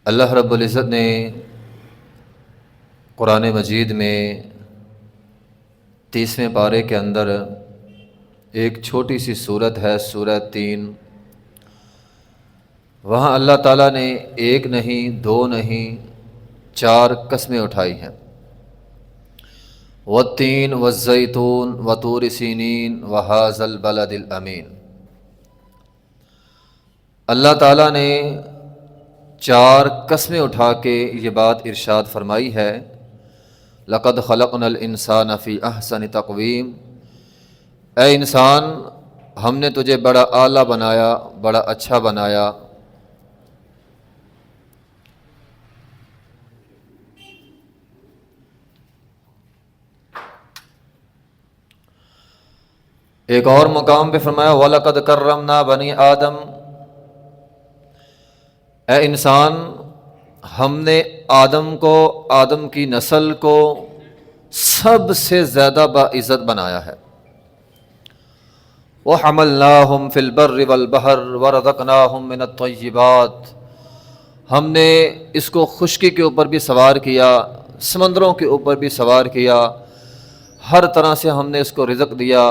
اللہ رب العزت نے قرآن مجید میں 30ویں پارے کے اندر ایک چھوٹی سی صورت ہے سورہ 3۔ وہاں اللہ تعالیٰ نے ایک نہیں، دو نہیں، 4 قسمیں اٹھائی ہیں۔ والتین والزیتون وطور سینین وہذا البلد الامین۔ اللہ تعالیٰ نے 4 قسمیں اٹھا کے یہ بات ارشاد فرمائی ہے، لقد خلقنا الانسان فی احسن تقویم۔ اے انسان، ہم نے تجھے بڑا اعلیٰ بنایا، بڑا اچھا بنایا۔ ایک اور مقام پہ فرمایا وَلَقَدْ كَرَّمْنَا بَنِي آدم۔ اے انسان، ہم نے آدم کو، آدم کی نسل کو سب سے زیادہ باعزت بنایا ہے۔ وَحَمَلْنَاهُمْ فِي الْبَرِّ وَالْبَحْرِ وَرَزَقْنَاهُمْ مِنَ الطَّيِّبَاتِ۔ ہم نے اس کو خشکی کے اوپر بھی سوار کیا، سمندروں کے اوپر بھی سوار کیا، ہر طرح سے ہم نے اس کو رزق دیا۔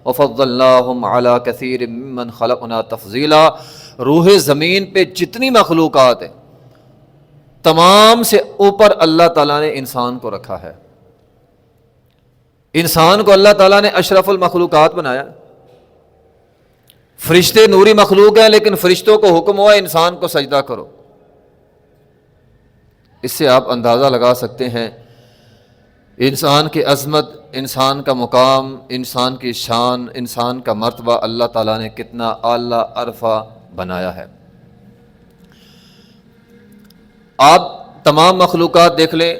وَفَضَّلْنَاهُمْ عَلَى كَثِيرٍ مِّمَّنْ خَلَقْنَا تَفْضِيلًا۔ روح زمین پہ جتنی مخلوقات ہیں تمام سے اوپر اللہ تعالیٰ نے انسان کو رکھا ہے۔ انسان کو اللہ تعالیٰ نے اشرف المخلوقات بنایا۔ فرشتے نوری مخلوق ہیں، لیکن فرشتوں کو حکم ہوا انسان کو سجدہ کرو۔ اس سے آپ اندازہ لگا سکتے ہیں انسان کی عظمت، انسان کا مقام، انسان کی شان، انسان کا مرتبہ اللہ تعالیٰ نے کتنا اعلیٰ عرفہ بنایا ہے۔ آپ تمام مخلوقات دیکھ لیں،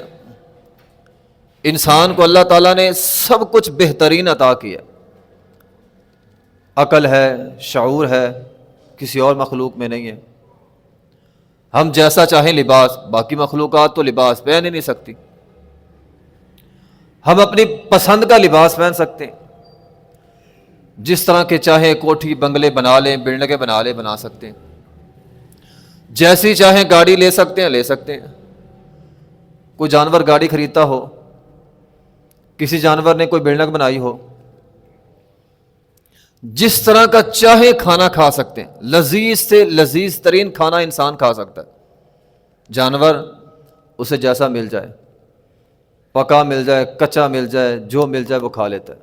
انسان کو اللہ تعالیٰ نے سب کچھ بہترین عطا کیا۔ عقل ہے، شعور ہے، کسی اور مخلوق میں نہیں ہے۔ ہم جیسا چاہیں لباس، باقی مخلوقات تو لباس پہن ہی نہیں سکتی۔ ہم اپنی پسند کا لباس پہن سکتے ہیں، جس طرح کے چاہیں کوٹھی بنگلے بنا لیں، بلڈنگیں بنا سکتے ہیں، جیسی چاہیں گاڑی لے سکتے ہیں، لے سکتے ہیں۔ کوئی جانور گاڑی خریدتا ہو، کسی جانور نے کوئی بلڈنگ بنائی ہو، جس طرح کا چاہے کھانا کھا سکتے ہیں، لذیذ سے لذیذ ترین کھانا انسان کھا سکتا ہے۔ جانور اسے جیسا مل جائے، پکا مل جائے، کچا مل جائے، جو مل جائے وہ کھا لیتا ہے۔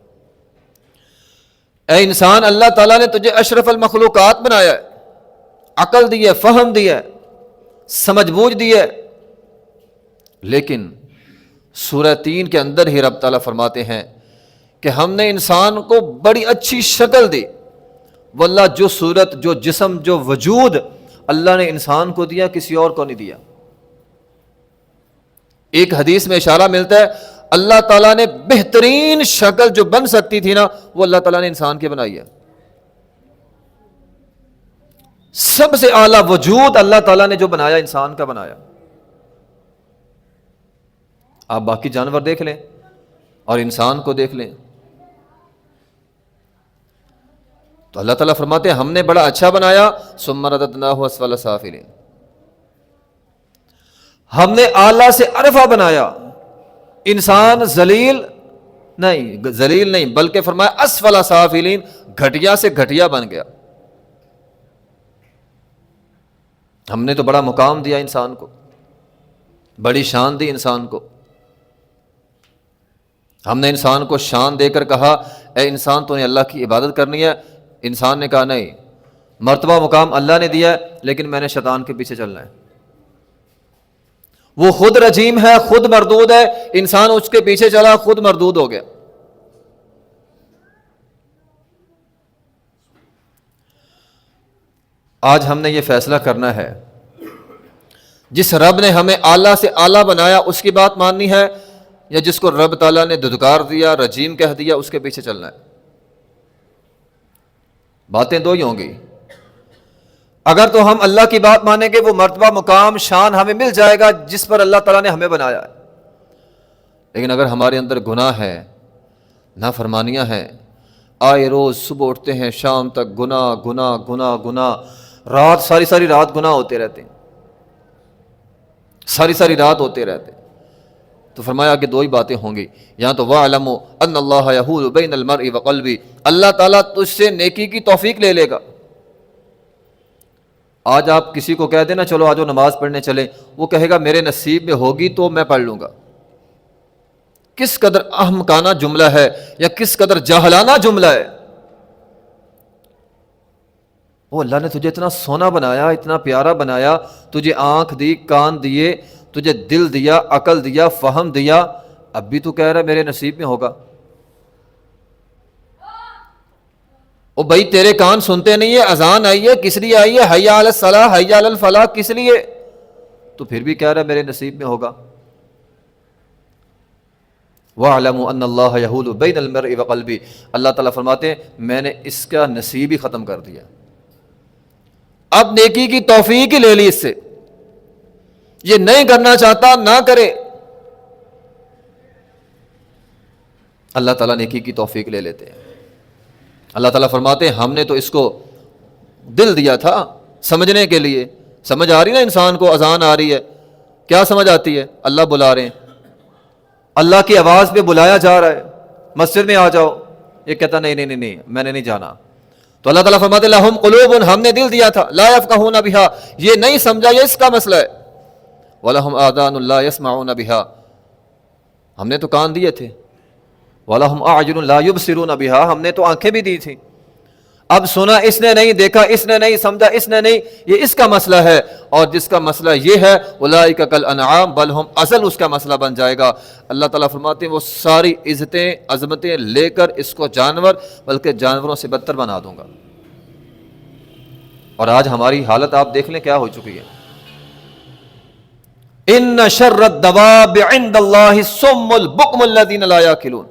اے انسان، اللہ تعالیٰ نے تجھے اشرف المخلوقات بنایا ہے، عقل دی ہے، فہم دی ہے، سمجھ بوجھ دی ہے، لیکن سورہ 3 کے اندر ہی رب تعالیٰ فرماتے ہیں کہ ہم نے انسان کو بڑی اچھی شکل دی۔ واللہ جو صورت، جو جسم، جو وجود اللہ نے انسان کو دیا کسی اور کو نہیں دیا۔ ایک حدیث میں اشارہ ملتا ہے اللہ تعالیٰ نے بہترین شکل جو بن سکتی تھی نا، وہ اللہ تعالیٰ نے انسان کی بنائی ہے۔ سب سے اعلیٰ وجود اللہ تعالیٰ نے جو بنایا انسان کا بنایا۔ آپ باقی جانور دیکھ لیں اور انسان کو دیکھ لیں تو اللہ تعالیٰ فرماتے ہیں ہم نے بڑا اچھا بنایا، ثم رددناہ اسفل سافلین۔ ہم نے اعلیٰ سے عرفہ بنایا، انسان ذلیل نہیں بلکہ فرمایا اسفل سافلین، گھٹیا سے گھٹیا بن گیا۔ ہم نے تو بڑا مقام دیا انسان کو، بڑی شان دی انسان کو۔ ہم نے انسان کو شان دے کر کہا اے انسان تو نے اللہ کی عبادت کرنی ہے۔ انسان نے کہا نہیں، مرتبہ مقام اللہ نے دیا ہے لیکن میں نے شیطان کے پیچھے چلنا ہے۔ وہ خود رجیم ہے، خود مردود ہے، انسان اس کے پیچھے چلا، خود مردود ہو گیا۔ آج ہم نے یہ فیصلہ کرنا ہے، جس رب نے ہمیں اعلیٰ سے اعلیٰ بنایا اس کی بات ماننی ہے، یا جس کو رب تعالیٰ نے دھتکار دیا، رجیم کہہ دیا، اس کے پیچھے چلنا ہے۔ باتیں دو ہی ہوں گی۔ اگر تو ہم اللہ کی بات مانیں گے، وہ مرتبہ مقام شان ہمیں مل جائے گا جس پر اللہ تعالیٰ نے ہمیں بنایا ہے۔ لیکن اگر ہمارے اندر گناہ ہے، نافرمانیاں ہیں، آئے روز صبح اٹھتے ہیں شام تک گناہ، رات ساری رات گناہ ہوتے رہتے ہیں، ساری ساری رات ہوتے رہتے. تو فرمایا کہ دو ہی باتیں ہوں گی, یہاں تو وَاعْلَمُوا أَنَّ اللَّهَ يَحُولُ بَيْنَ الْمَرْءِ وَقَلْبِهِ, اللہ تعالیٰ تجھ سے نیکی کی توفیق لے لے گا. آج آپ کسی کو کہہ دینا چلو آجو نماز پڑھنے چلیں, وہ کہے گا میرے نصیب میں ہوگی تو میں پڑھ لوں گا. کس قدر احمقانہ جملہ ہے یا کس قدر جاہلانہ جملہ ہے. وہ اللہ نے تجھے اتنا سونا بنایا, اتنا پیارا بنایا, تجھے آنکھ دی, کان دیے, تجھے دل دیا, عقل دیا, فہم دیا, اب بھی تو کہہ رہا ہے میرے نصیب میں ہوگا. او بھائی تیرے کان سنتے نہیں ہے, اذان آئی ہے کس لیے آئی ہے, حی علی الصلاح حی علی الفلاح کس لیے, تو پھر بھی کہہ رہا ہے میرے نصیب میں ہوگا. وَاعْلَمُوا أَنَّ اللَّهَ يَحُولُ بَيْنَ الْمَرْءِ وَقَلْبِهِ, اللہ تعالیٰ فرماتے ہیں میں نے اس کا نصیب ہی ختم کر دیا. اب نیکی کی توفیق ہی لے لی اس سے, یہ نہیں کرنا چاہتا نہ کرے. اللہ تعالیٰ نیکی کی توفیق لے لیتے ہیں. اللہ تعالیٰ فرماتے ہیں ہم نے تو اس کو دل دیا تھا سمجھنے کے لیے. سمجھ آ رہی نا انسان کو, اذان آ رہی ہے, کیا سمجھ آتی ہے, اللہ بلا رہے ہیں, اللہ کی آواز پہ بلایا جا رہا ہے, مسجد میں آ جاؤ, یہ کہتا نہیں میں نے نہیں جانا. تو اللہ تعالیٰ فرماتے لہم قلوب, ہم نے دل دیا تھا, لا یفقہون بہا, یہ نہیں سمجھا, یہ اس کا مسئلہ ہے. وَلَهُمْ آذَانٌ لَا يَسْمَعُونَ بِهَا, ہم نے تو کان دیے تھے. وَلَهُمْ أَعْيُنٌ لَا يُبْصِرُونَ بِهَا, ہم نے تو آنکھیں بھی دی تھی. اب سنا اس نے نہیں, دیکھا اس نے نہیں, سمجھا اس نے نہیں, یہ اس کا مسئلہ ہے. اور جس کا مسئلہ یہ ہے اولئک کالانعام بل ہم اصل اس کا مسئلہ بن جائے گا. اللہ تعالیٰ فرماتے ہیں وہ ساری عزتیں عظمتیں لے کر اس کو جانور, بلکہ جانوروں سے بدتر بنا دوں گا. اور آج ہماری حالت آپ دیکھ لیں کیا ہو چکی ہے. ان شر الدواب عند اللہ الصم البکم الذین لا یعقلون,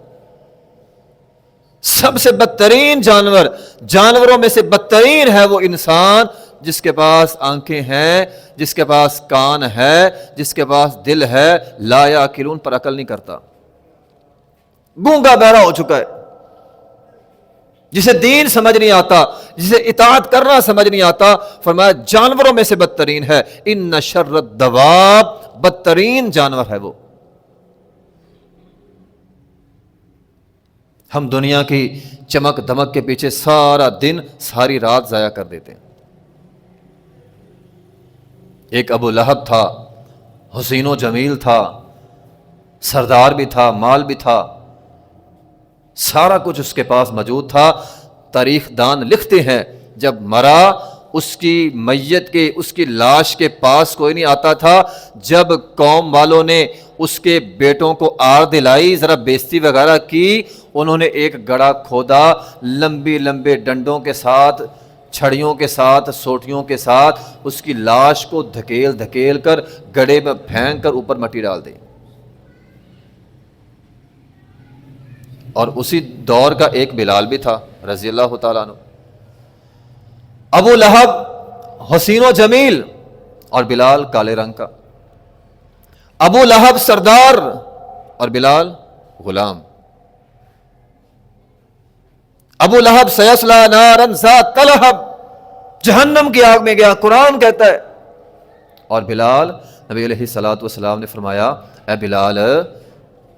سب سے بدترین جانوروں میں سے بدترین ہے وہ انسان جس کے پاس آنکھیں ہیں, جس کے پاس کان ہے, جس کے پاس دل ہے, لا یعقلون, پر عقل نہیں کرتا, گونگا بہرا ہو چکا ہے, جسے دین سمجھ نہیں آتا, جسے اطاعت کرنا سمجھ نہیں آتا. فرمایا جانوروں میں سے بدترین ہے. ان شر الدواب, بدترین جانور ہے وہ. ہم دنیا کی چمک دمک کے پیچھے سارا دن ساری رات ضائع کر دیتے ہیں. ایک ابو لہب تھا, حسین و جمیل تھا, سردار بھی تھا, مال بھی تھا, سارا کچھ اس کے پاس موجود تھا. تاریخ دان لکھتے ہیں جب مرا اس کی میت کے, اس کی لاش کے پاس کوئی نہیں آتا تھا. جب قوم والوں نے اس کے بیٹوں کو آر دلائی, ذرا بیزتی وغیرہ کی, انہوں نے ایک گڑھا کھودا, لمبی لمبے ڈنڈوں کے ساتھ, چھڑیوں کے ساتھ, سوٹیوں کے ساتھ اس کی لاش کو دھکیل دھکیل کر گڑھے میں پھینک کر اوپر مٹی ڈال دی. اور اسی دور کا ایک بلال بھی تھا رضی اللہ تعالیٰ عنہ. ابو لہب حسین و جمیل اور بلال کالے رنگ کا. ابو لہب سردار اور بلال غلام. ابو لہب سیصلی نارا ذات لہب, جہنم کی آگ میں گیا, قرآن کہتا ہے. اور بلال, نبی علیہ الصلوۃ والسلام نے فرمایا اے بلال,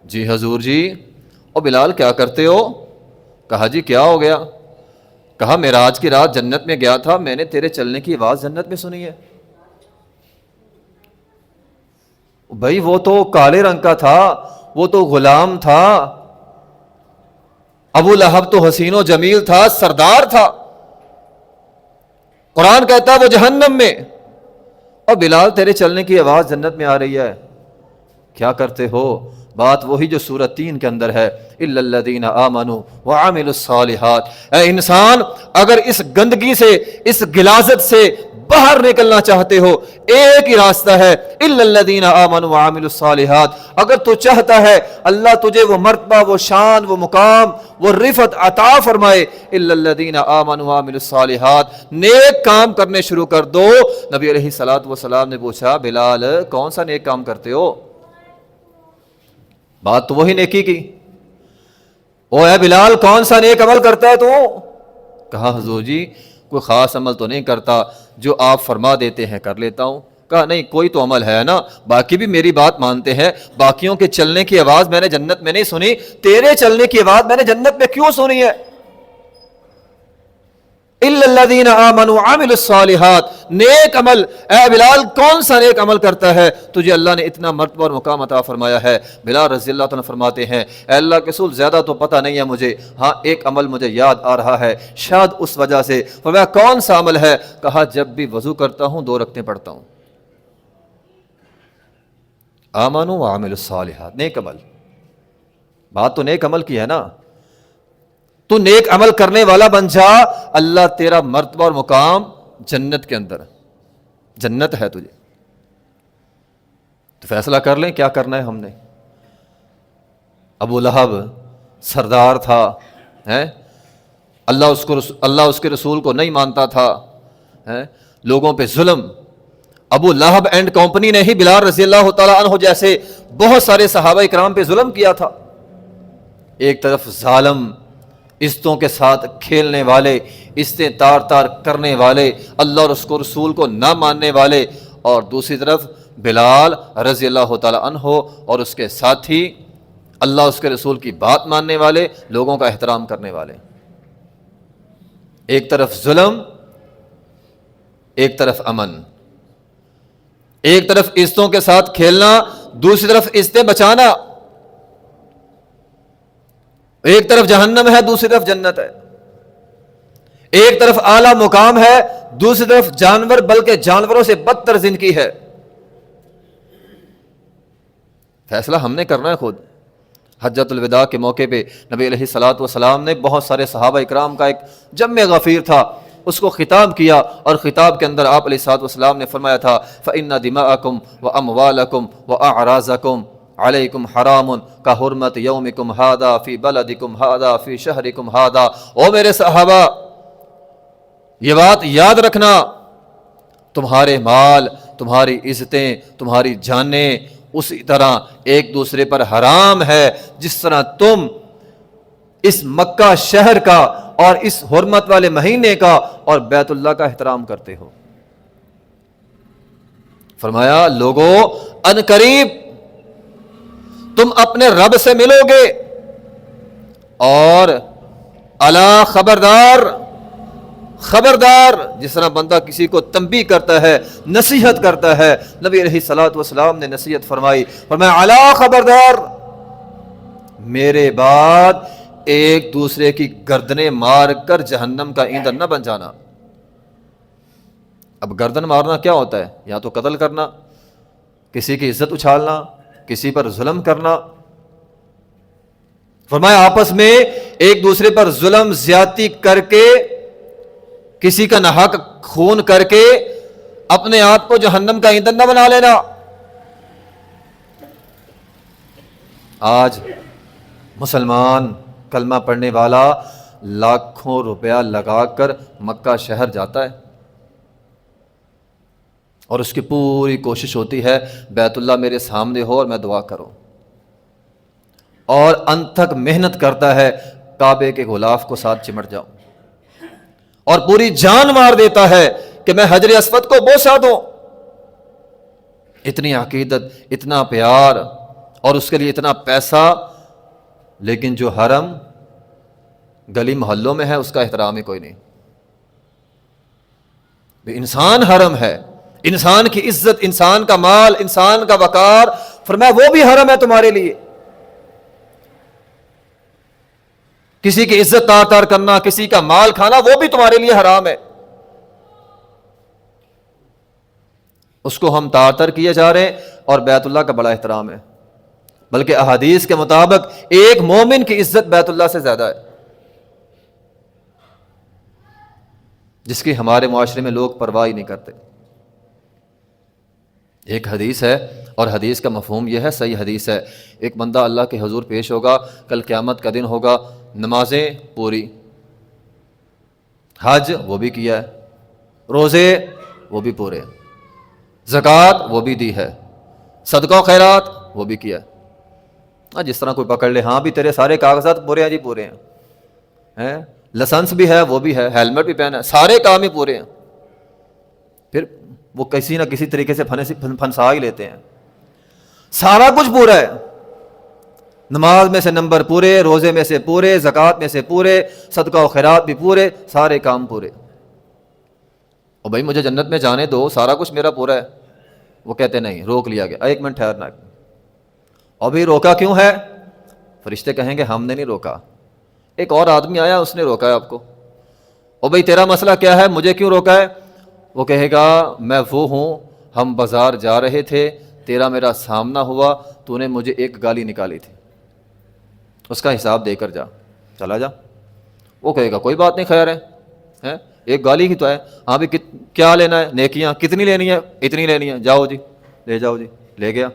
جی حضور جی. اور بلال کیا کرتے ہو؟ کہا جی کیا ہو گیا؟ کہا معراج کی رات جنت میں گیا تھا, میں نے تیرے چلنے کی آواز جنت میں سنی ہے. بھائی وہ تو کالے رنگ کا تھا, وہ تو غلام تھا. ابو لہب تو حسین و جمیل تھا, سردار تھا. قرآن کہتا ہے وہ جہنم میں, اور بلال تیرے چلنے کی آواز جنت میں آ رہی ہے. کیا کرتے ہو؟ بات وہی جو سورۃ 3 کے اندر ہے, الا الذین آمنوا وعملوا الصالحات. اے انسان, اگر اس گندگی سے, اس غلاظت سے باہر نکلنا چاہتے ہو, ایک ہی راستہ ہے, الا الذین آمنوا وعملوا الصالحات. اگر تو چاہتا ہے اللہ تجھے وہ مرتبہ, وہ شان, وہ مقام, وہ رفعت عطا فرمائے, الا الذین آمنوا وعملوا الصالحات, نیک کام کرنے شروع کر دو. نبی علیہ الصلوۃ والسلام نے پوچھا بلال کون سا نیک کام کرتے ہو؟ بات تو وہی نیکی کی. او اے بلال کون سا نیک عمل کرتا ہے تو؟ کہا حضور جی کوئی خاص عمل تو نہیں کرتا, جو آپ فرما دیتے ہیں کر لیتا ہوں. کہا نہیں کوئی تو عمل ہے نا, باقی بھی میری بات مانتے ہیں, باقیوں کے چلنے کی آواز میں نے جنت میں نہیں سنی, تیرے چلنے کی آواز میں نے جنت میں کیوں سنی ہے؟ الا الذین آمنوا وعملوا الصالحات, نیک عمل. اے بلال کون سا نیک عمل کرتا ہے تجھے اللہ نے اتنا مرتبہ اور مقام عطا فرمایا ہے؟ بلال رضی اللہ عنہ فرماتے ہیں اے اللہ کے رسول زیادہ تو پتہ نہیں ہے مجھے, ہاں ایک عمل مجھے یاد آ رہا ہے, شاید اس وجہ سے. فرمایا کون سا عمل ہے؟ کہا جب بھی وضو کرتا ہوں 2 رکعتیں پڑھتا ہوں. آمنوا وعملوا الصالحات, نیک عمل. بات تو نیک عمل کی ہے نا, تو نیک عمل کرنے والا بن جا, اللہ تیرا مرتبہ اور مقام جنت کے اندر, جنت ہے تجھے. تو فیصلہ کر لیں کیا کرنا ہے ہم نے. ابو لہب سردار تھا, اللہ اس کے رسول کو نہیں مانتا تھا, لوگوں پہ ظلم. ابو لہب اینڈ کمپنی نے ہی بلال رضی اللہ تعالیٰ عنہ جیسے بہت سارے صحابہ کرام پہ ظلم کیا تھا. ایک طرف ظالم, عزتوں کے ساتھ کھیلنے والے, عزتیں تار تار کرنے والے, اللہ اور اس کو رسول کو نہ ماننے والے, اور دوسری طرف بلال رضی اللہ تعالیٰ عنہ اور اس کے ساتھی اللہ اس کے رسول کی بات ماننے والے, لوگوں کا احترام کرنے والے. ایک طرف ظلم, ایک طرف امن, ایک طرف عزتوں کے ساتھ کھیلنا, دوسری طرف عزتیں بچانا. ایک طرف جہنم ہے, دوسری طرف جنت ہے. ایک طرف اعلیٰ مقام ہے, دوسری طرف جانور, بلکہ جانوروں سے بدتر زندگی ہے. فیصلہ ہم نے کرنا ہے خود. حجۃ الوداع کے موقع پہ نبی علیہ الصلوۃ والسلام نے بہت سارے صحابہ اکرام کا ایک جمع غفیر تھا, اس کو خطاب کیا, اور خطاب کے اندر آپ علیہ الصلوۃ والسلام نے فرمایا تھا فإن دماءکم واموالکم واعراضکم علیکم حرام کحرمت یومکم ھذا فی بلدکم ھذا فی شہرکم ھذا. او میرے صحابہ یہ بات یاد رکھنا, تمہارے مال, تمہاری عزتیں, تمہاری جانیں اسی طرح ایک دوسرے پر حرام ہے جس طرح تم اس مکہ شہر کا اور اس حرمت والے مہینے کا اور بیت اللہ کا احترام کرتے ہو. فرمایا لوگوں ان قریب تم اپنے رب سے ملو گے, اور الا خبردار, خبردار, جس طرح بندہ کسی کو تنبیہ کرتا ہے, نصیحت کرتا ہے, نبی علیہ الصلوۃ والسلام نے نصیحت فرمائی, فرمایا الا خبردار, میرے بعد ایک دوسرے کی گردنیں مار کر جہنم کا ایندھن نہ بن جانا. اب گردن مارنا کیا ہوتا ہے؟ یا تو قتل کرنا, کسی کی عزت اچھالنا, کسی پر ظلم کرنا. فرمایا آپس میں ایک دوسرے پر ظلم زیادتی کر کے, کسی کا ناحق خون کر کے اپنے آپ کو جہنم کا ایندھن نہ بنا لینا. آج مسلمان کلمہ پڑھنے والا لاکھوں روپیہ لگا کر مکہ شہر جاتا ہے, اور اس کی پوری کوشش ہوتی ہے بیت اللہ میرے سامنے ہو اور میں دعا کروں, اور انت تک محنت کرتا ہے کعبے کے غلاف کو ساتھ چمٹ جاؤں, اور پوری جان مار دیتا ہے کہ میں حجر اسود کو بوسہ دوں. اتنی عقیدت, اتنا پیار, اور اس کے لیے اتنا پیسہ, لیکن جو حرم گلی محلوں میں ہے اس کا احترام ہی کوئی نہیں. انسان حرم ہے, انسان کی عزت, انسان کا مال, انسان کا وقار, فرمایا وہ بھی حرم ہے تمہارے لیے. کسی کی عزت تار تار کرنا, کسی کا مال کھانا, وہ بھی تمہارے لیے حرام ہے. اس کو ہم تار تار کیے جا رہے ہیں, اور بیت اللہ کا بڑا احترام ہے. بلکہ احادیث کے مطابق ایک مومن کی عزت بیت اللہ سے زیادہ ہے, جس کی ہمارے معاشرے میں لوگ پرواہ ہی نہیں کرتے. ایک حدیث ہے, اور حدیث کا مفہوم یہ ہے, صحیح حدیث ہے, ایک بندہ اللہ کے حضور پیش ہوگا, کل قیامت کا دن ہوگا, نمازیں پوری, حج وہ بھی کیا ہے, روزے وہ بھی پورے, زکوٰۃ وہ بھی دی ہے, صدقہ و خیرات وہ بھی کیا ہے. جس طرح کوئی پکڑ لے, ہاں بھی تیرے سارے کاغذات پورے ہیں جی, پورے ہیں, لائسنس بھی ہے, وہ بھی ہے, ہیلمٹ بھی پہنا ہے, سارے کام ہی پورے ہیں. پھر وہ کسی نہ کسی طریقے سے پھنسا ہی لیتے ہیں. سارا کچھ پورا ہے، نماز میں سے نمبر پورے، روزے میں سے پورے، زکوٰۃ میں سے پورے، صدقہ و خیرات بھی پورے، سارے کام پورے. اور بھائی مجھے جنت میں جانے دو، سارا کچھ میرا پورا ہے. وہ کہتے نہیں، روک لیا گیا. ایک منٹ ٹھہرنا. اور بھی روکا کیوں ہے؟ فرشتے کہیں گے ہم نے نہیں روکا، ایک اور آدمی آیا اس نے روکا ہے آپ کو. اور بھائی تیرا مسئلہ کیا ہے، مجھے کیوں روکا ہے؟ وہ کہے گا میں وہ ہوں، ہم بازار جا رہے تھے، تیرا میرا سامنا ہوا، تو نے مجھے ایک گالی نکالی تھی، اس کا حساب دے کر جا، چلا جا. وہ کہے گا کوئی بات نہیں، خیر ہے، ایک گالی ہی تو ہے. ہاں بھی کیا لینا ہے؟ نیکیاں. کتنی لینی ہے؟ اتنی لینی ہے، جاؤ جی لے جاؤ جی. لے گیا.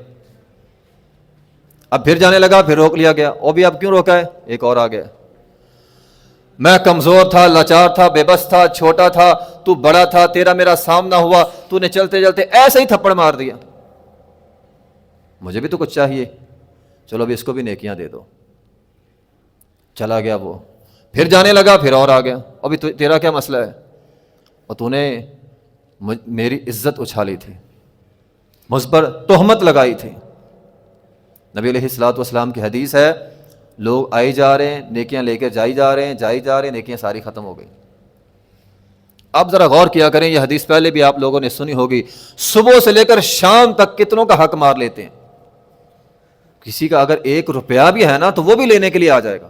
اب پھر جانے لگا، پھر روک لیا گیا. اور بھی اب کیوں روکا ہے؟ ایک اور آ گیا، میں کمزور تھا، لاچار تھا، بے بس تھا، چھوٹا تھا، تو بڑا تھا، تیرا میرا سامنا ہوا، تو نے چلتے چلتے ایسے ہی تھپڑ مار دیا، مجھے بھی تو کچھ چاہیے، چلو ابھی اس کو بھی نیکیاں دے دو. چلا گیا وہ. پھر جانے لگا، پھر اور آ گیا. ابھی تیرا کیا مسئلہ ہے؟ اور تو نے میری عزت اچھالی تھی، مجھ پر تہمت لگائی تھی. نبی علیہ الصلوۃ والسلام کی حدیث ہے، لوگ آئی جا رہے ہیں، نیکیاں لے کے جائی جا رہے ہیں، نیکیاں ساری ختم ہو گئی. آپ ذرا غور کیا کریں، یہ حدیث پہلے بھی آپ لوگوں نے سنی ہوگی. صبح سے لے کر شام تک کتنوں کا حق مار لیتے ہیں. کسی کا اگر 1 روپیہ بھی ہے نا تو وہ بھی لینے کے لیے آ جائے گا.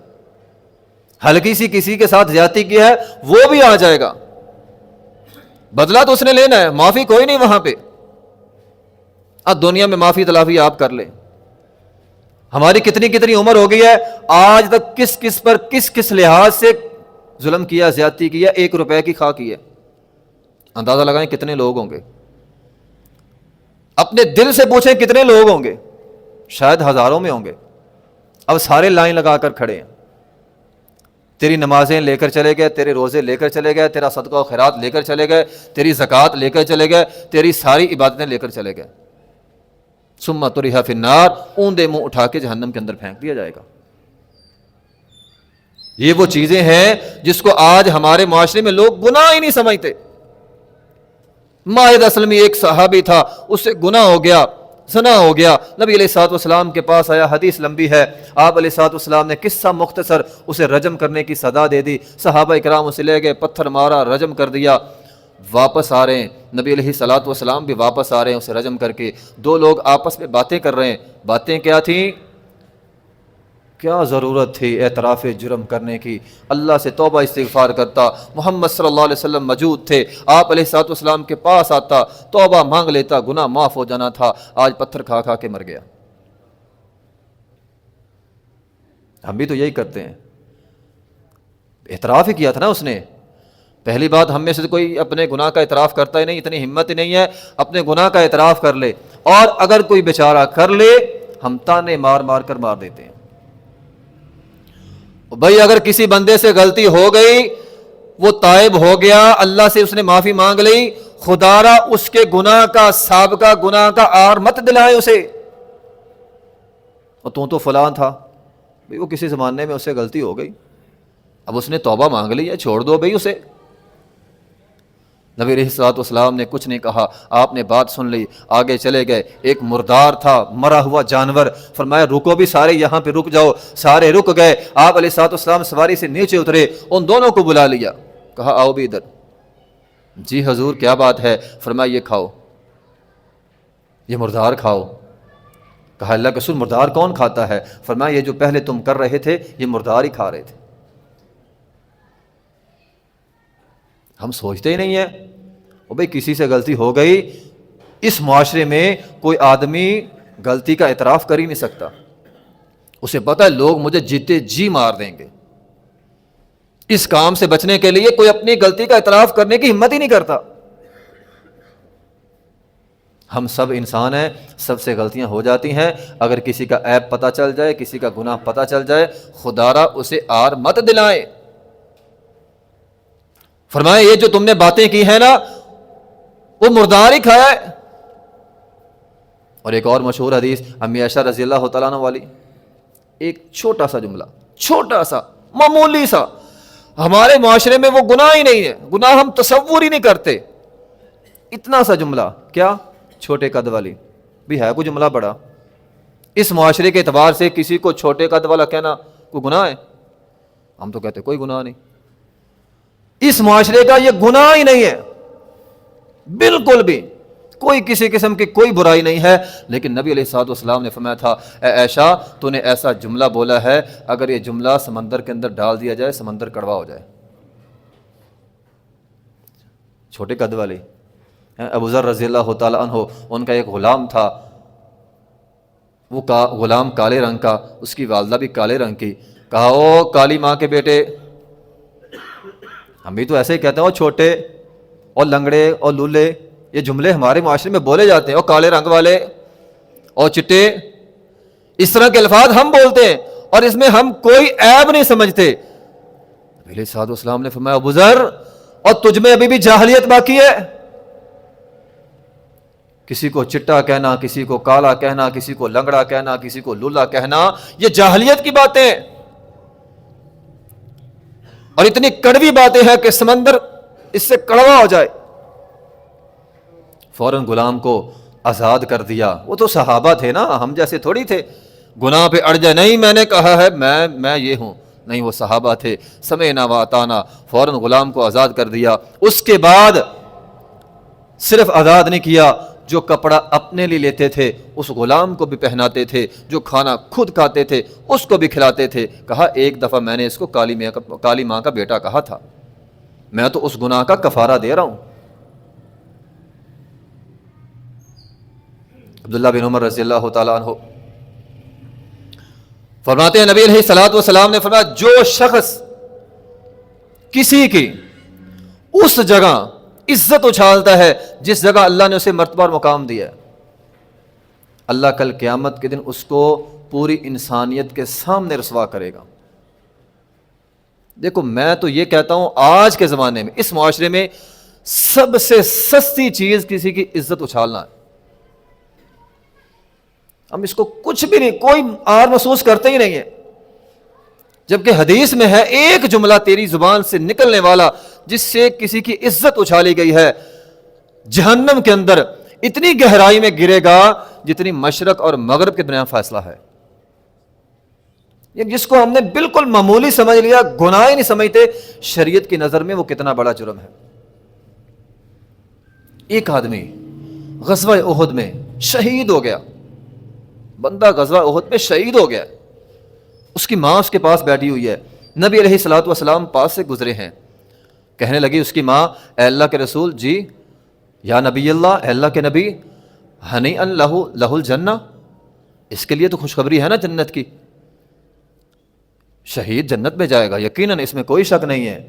ہلکی سی کسی کے ساتھ زیادتی کی ہے وہ بھی آ جائے گا. بدلہ تو اس نے لینا ہے، معافی کوئی نہیں وہاں پہ. اب دنیا میں معافی تلافی آپ کر لیں. ہماری کتنی عمر ہو گئی ہے، آج تک کس پر کس لحاظ سے ظلم کیا، زیادتی کیا، 1 روپے کی خواہ کی ہے. اندازہ لگائیں کتنے لوگ ہوں گے. اپنے دل سے پوچھیں کتنے لوگ ہوں گے، شاید ہزاروں میں ہوں گے. اب سارے لائن لگا کر کھڑے ہیں. تیری نمازیں لے کر چلے گئے، تیرے روزے لے کر چلے گئے، تیرا صدقہ و خیرات لے کر چلے گئے، تیری زکوٰۃ لے کر چلے گئے، تیری ساری عبادتیں لے کر چلے گئے. ثم طرح فی النار، اوندے منہ اٹھا کے جہنم کے اندر پھینک دیا جائے گا. یہ وہ چیزیں ہیں جس کو آج ہمارے معاشرے میں لوگ گناہ ہی نہیں سمجھتے. ماعد اسلمی ایک صحابی تھا، اس سے گناہ ہو گیا، زنا ہو گیا. نبی علیہ الصلوۃ والسلام کے پاس آیا، حدیث لمبی ہے. آپ علیہ الصلوۃ والسلام نے قصہ مختصر اسے رجم کرنے کی سزا دے دی. صحابہ کرام اسے لے گئے، پتھر مارا، رجم کر دیا. واپس آ رہے ہیں، نبی علیہ الصلوۃ والسلام بھی واپس آ رہے ہیں اسے رجم کر کے. 2 لوگ آپس میں باتیں کر رہے ہیں. باتیں کیا تھیں؟ کیا ضرورت تھی اعتراف جرم کرنے کی؟ اللہ سے توبہ استغفار کرتا، محمد صلی اللہ علیہ وسلم موجود تھے، آپ علیہ الصلوۃ والسلام کے پاس آتا، توبہ مانگ لیتا، گناہ معاف ہو جانا تھا. آج پتھر کھا کھا کے مر گیا. ہم بھی تو یہی کرتے ہیں. اعتراف ہی کیا تھا نا اس نے. پہلی بات، ہم میں سے کوئی اپنے گناہ کا اعتراف کرتا ہی نہیں، اتنی ہمت ہی نہیں ہے اپنے گناہ کا اعتراف کر لے. اور اگر کوئی بیچارہ کر لے، ہم تانے مار مار کر مار دیتے ہیں. بھائی اگر کسی بندے سے غلطی ہو گئی، وہ تائب ہو گیا، اللہ سے اس نے معافی مانگ لی، خدا را اس کے گناہ کا، سابقہ گناہ کا آر مت دلائے اسے. اور تو فلاں تھا، بھائی وہ کسی زمانے میں اسے غلطی ہو گئی، اب اس نے توبہ مانگ لی ہے، چھوڑ دو بھائی اسے. نبی علیہ الصلوۃ والسلام نے کچھ نہیں کہا، آپ نے بات سن لی، آگے چلے گئے. ایک مردار تھا، مرا ہوا جانور. فرمایا رکو بھی سارے، یہاں پہ رک جاؤ. سارے رک گئے. آپ علیہ الصلوۃ والسلام سواری سے نیچے اترے، ان دونوں کو بلا لیا، کہا آؤ بھی ادھر. جی حضور کیا بات ہے؟ فرمایا یہ کھاؤ، یہ مردار کھاؤ. کہا اللہ کے رسول مردار کون کھاتا ہے؟ فرمایا یہ جو پہلے تم کر رہے تھے یہ مردار ہی کھا رہے تھے. ہم سوچتے ہی نہیں ہیں. اور بھئی کسی سے غلطی ہو گئی، اس معاشرے میں کوئی آدمی غلطی کا اعتراف کر ہی نہیں سکتا. اسے پتہ ہے لوگ مجھے جیتے جی مار دیں گے. اس کام سے بچنے کے لیے کوئی اپنی غلطی کا اعتراف کرنے کی ہمت ہی نہیں کرتا. ہم سب انسان ہیں، سب سے غلطیاں ہو جاتی ہیں. اگر کسی کا عیب پتہ چل جائے، کسی کا گناہ پتہ چل جائے، خدا را اسے آر مت دلائیں. فرمایا یہ جو تم نے باتیں کی ہیں نا، وہ مردار ہی کھایا ہے. اور ایک اور مشہور حدیث امی عائشہ رضی اللہ تعالیٰ عنہ والی، ایک چھوٹا سا جملہ، چھوٹا سا، معمولی سا. ہمارے معاشرے میں وہ گناہ ہی نہیں ہے، گناہ ہم تصور ہی نہیں کرتے. اتنا سا جملہ، کیا چھوٹے قد والی بھی ہے کوئی جملہ بڑا؟ اس معاشرے کے اعتبار سے کسی کو چھوٹے قد والا کہنا کوئی گناہ ہے؟ ہم تو کہتے کوئی گناہ نہیں، اس معاشرے کا یہ گناہ ہی نہیں ہے، بالکل بھی کوئی کسی قسم کی کوئی برائی نہیں ہے۔ لیکن نبی علیہ الصلوۃ والسلام نے فرمایا تھا، اے عائشہ تو نے ایسا جملہ بولا ہے اگر یہ جملہ سمندر کے اندر ڈال دیا جائے سمندر کڑوا ہو جائے۔ چھوٹے قد والے ابو ذر رضی اللہ تعالیٰ عنہ، ان کا ایک غلام تھا، وہ غلام کالے رنگ کا، اس کی والدہ بھی کالے رنگ کی، کہا او کالی ماں کے بیٹے، ہم بھی تو ایسے ہی کہتے ہیں وہ چھوٹے اور لنگڑے اور لولے، یہ جملے ہمارے معاشرے میں بولے جاتے ہیں، اور کالے رنگ والے اور چٹے، اس طرح کے الفاظ ہم بولتے ہیں اور اس میں ہم کوئی عیب نہیں سمجھتے۔ نبی علیہ الصلوۃ والسلام نے فرمایا ابو ذر، اور تجھ میں ابھی بھی جاہلیت باقی ہے، کسی کو چٹا کہنا، کسی کو کالا کہنا، کسی کو لنگڑا کہنا، کسی کو لولا کہنا، یہ جاہلیت کی باتیں اور اتنی کڑوی باتیں ہیں کہ سمندر اس سے کڑوا ہو جائے۔ فوراً غلام کو آزاد کر دیا، وہ تو صحابہ تھے نا، ہم جیسے تھوڑی تھے، گناہ پہ اڑ جائے، نہیں میں نے کہا ہے میں یہ ہوں، نہیں وہ صحابہ تھے، سمعنا واطعنا، فوراً غلام کو آزاد کر دیا۔ اس کے بعد صرف آزاد نہیں کیا، جو کپڑا اپنے لیے لیتے تھے اس غلام کو بھی پہناتے تھے، جو کھانا خود کھاتے تھے اس کو بھی کھلاتے تھے۔ کہا ایک دفعہ میں نے اس کو کالی ماں کا بیٹا کہا تھا، میں تو اس گناہ کا کفارہ دے رہا ہوں۔ عبداللہ بن عمر رضی اللہ تعالیٰ عنہ فرماتے ہیں نبی علیہ الصلوۃ والسلام نے فرمایا جو شخص کسی کی اس جگہ عزت اچھالتا ہے جس جگہ اللہ نے اسے مرتبہ اور مقام دیا ہے، اللہ کل قیامت کے دن اس کو پوری انسانیت کے سامنے رسوا کرے گا۔ دیکھو میں تو یہ کہتا ہوں آج کے زمانے میں اس معاشرے میں سب سے سستی چیز کسی کی عزت اچھالنا ہے، ہم اس کو کچھ بھی نہیں، کوئی آر محسوس کرتے ہی نہیں ہے، جبکہ حدیث میں ہے ایک جملہ تیری زبان سے نکلنے والا جس سے کسی کی عزت اچھالی گئی ہے، جہنم کے اندر اتنی گہرائی میں گرے گا جتنی مشرق اور مغرب کے درمیان فاصلہ ہے۔ جس کو ہم نے بالکل معمولی سمجھ لیا، گناہ ہی نہیں سمجھتے، شریعت کی نظر میں وہ کتنا بڑا جرم ہے۔ ایک آدمی غزوہ احد میں شہید ہو گیا، بندہ غزوہ احد میں شہید ہو گیا، اس کی ماں اس کے پاس بیٹھی ہوئی ہے، نبی علیہ الصلوۃ والسلام پاس سے گزرے ہیں، کہنے لگی اس کی ماں اے اللہ کے رسول، جی یا نبی اللہ، اے اللہ کے نبی، ہنیئا لہ الجنہ، اس کے لیے تو خوشخبری ہے نا جنت کی، شہید جنت میں جائے گا یقیناً، اس میں کوئی شک نہیں ہے۔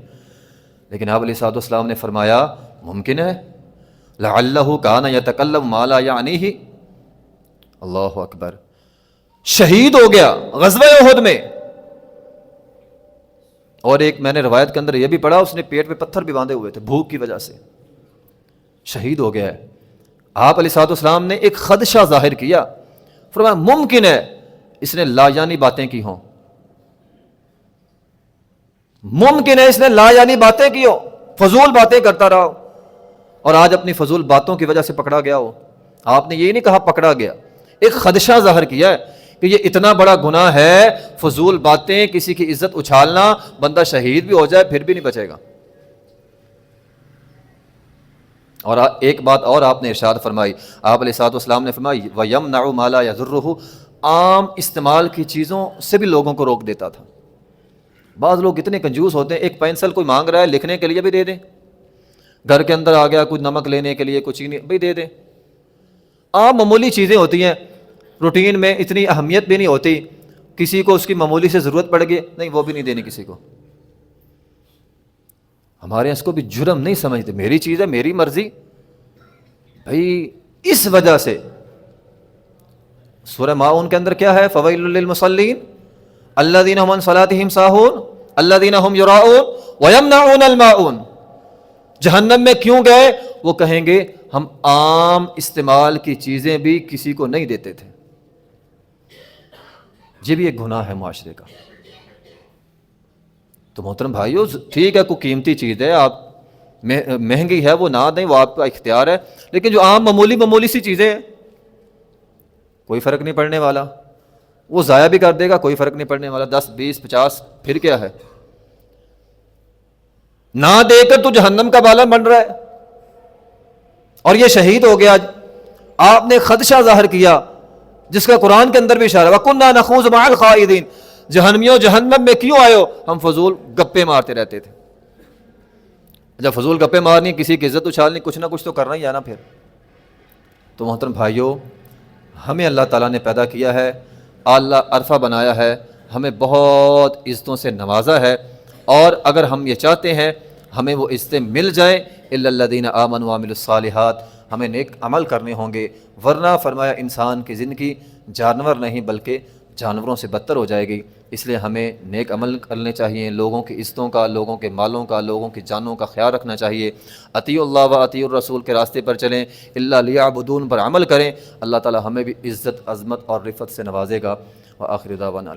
لیکن آپ علیہ الصلوۃ والسلام نے فرمایا ممکن ہے، لعلہ کان یتکلم ما لا یعنیہ، اللہ اکبر، شہید ہو گیا غزوہ احد میں، اور ایک میں نے روایت کے اندر یہ بھی پڑھا اس نے پیٹ پہ پتھر بھی باندھے ہوئے تھے بھوک کی وجہ سے، شہید ہو گیا ہے۔ آپ علیہ الصلوۃ والسلام نے ایک خدشہ ظاہر کیا، فرمایا ممکن ہے اس نے لا یعنی باتیں کی ہوں، ممکن ہے اس نے لا یعنی باتیں کی ہو، فضول باتیں کرتا رہا ہو اور آج اپنی فضول باتوں کی وجہ سے پکڑا گیا ہو۔ آپ نے یہ نہیں کہا پکڑا گیا، ایک خدشہ ظاہر کیا ہے کہ یہ اتنا بڑا گناہ ہے، فضول باتیں، کسی کی عزت اچھالنا، بندہ شہید بھی ہو جائے پھر بھی نہیں بچے گا۔ اور ایک بات اور آپ نے ارشاد فرمائی، آپ علیہ الصلوۃ والسلام نے فرمایا وَيَمْنَعُ مَا لَا يَضُرُّهُ، عام استعمال کی چیزوں سے بھی لوگوں کو روک دیتا تھا۔ بعض لوگ اتنے کنجوس ہوتے ہیں، ایک پینسل کوئی مانگ رہا ہے لکھنے کے لیے بھی دے دیں، گھر کے اندر آ گیا کچھ نمک لینے کے لیے کچھ بھی دے دیں، عام معمولی چیزیں ہوتی ہیں، روٹین میں اتنی اہمیت بھی نہیں ہوتی، کسی کو اس کی معمولی سے ضرورت پڑ گئی نہیں وہ بھی نہیں دینی کسی کو۔ ہمارے اس کو بھی جرم نہیں سمجھتے، میری چیز ہے میری مرضی بھائی۔ اس وجہ سے سورہ ماعون کے اندر کیا ہے، فویل للمصلین الذین هم عن صلاتهم ساہون الذین هم یراؤون ویمنعون الماعون، جہنم میں کیوں گئے؟ وہ کہیں گے ہم عام استعمال کی چیزیں بھی کسی کو نہیں دیتے تھے۔ یہ بھی ایک گناہ ہے معاشرے کا۔ تو محترم بھائیو ٹھیک ہے کوئی قیمتی چیز ہے آپ مہنگی ہے وہ نہ دیں، وہ آپ کا اختیار ہے، لیکن جو عام معمولی سی چیزیں ہیں کوئی فرق نہیں پڑنے والا، وہ ضائع بھی کر دے گا کوئی فرق نہیں پڑنے والا، 10 20 50 پھر کیا ہے، نہ دے کر تو جہنم کا بالا بن رہا ہے، اور یہ شہید ہو گیا۔ آپ نے خدشہ ظاہر کیا جس کا قرآن کے اندر بھی اشارہ ہے، وَكُنَّا نَخُوضُ مَعَ الْخَائِضِينَ، جہنمیوں جہنم میں کیوں آئے ہو؟ ہم فضول گپے مارتے رہتے تھے۔ جب فضول گپے مارنی، کسی کی عزت اچھالنی، کچھ نہ کچھ تو کرنا ہی ہے نا پھر۔ تو محترم بھائیوں، ہمیں اللہ تعالیٰ نے پیدا کیا ہے، اللہ عرفہ بنایا ہے، ہمیں بہت عزتوں سے نوازا ہے، اور اگر ہم یہ چاہتے ہیں ہمیں وہ عزتیں مل جائیں، الا الذین آمنوا وعملوا الصالحات، ہمیں نیک عمل کرنے ہوں گے، ورنہ فرمایا انسان کی زندگی جانور نہیں بلکہ جانوروں سے بدتر ہو جائے گی۔ اس لیے ہمیں نیک عمل کرنے چاہیے، لوگوں کی عزتوں کا، لوگوں کے مالوں کا، لوگوں کی جانوں کا خیال رکھنا چاہیے، اطیعوا اللہ و اطیعوا الرسول کے راستے پر چلیں، الا لیعبدون پر عمل کریں، اللہ تعالی ہمیں بھی عزت، عظمت اور رفعت سے نوازے گا۔ وآخر دعوانا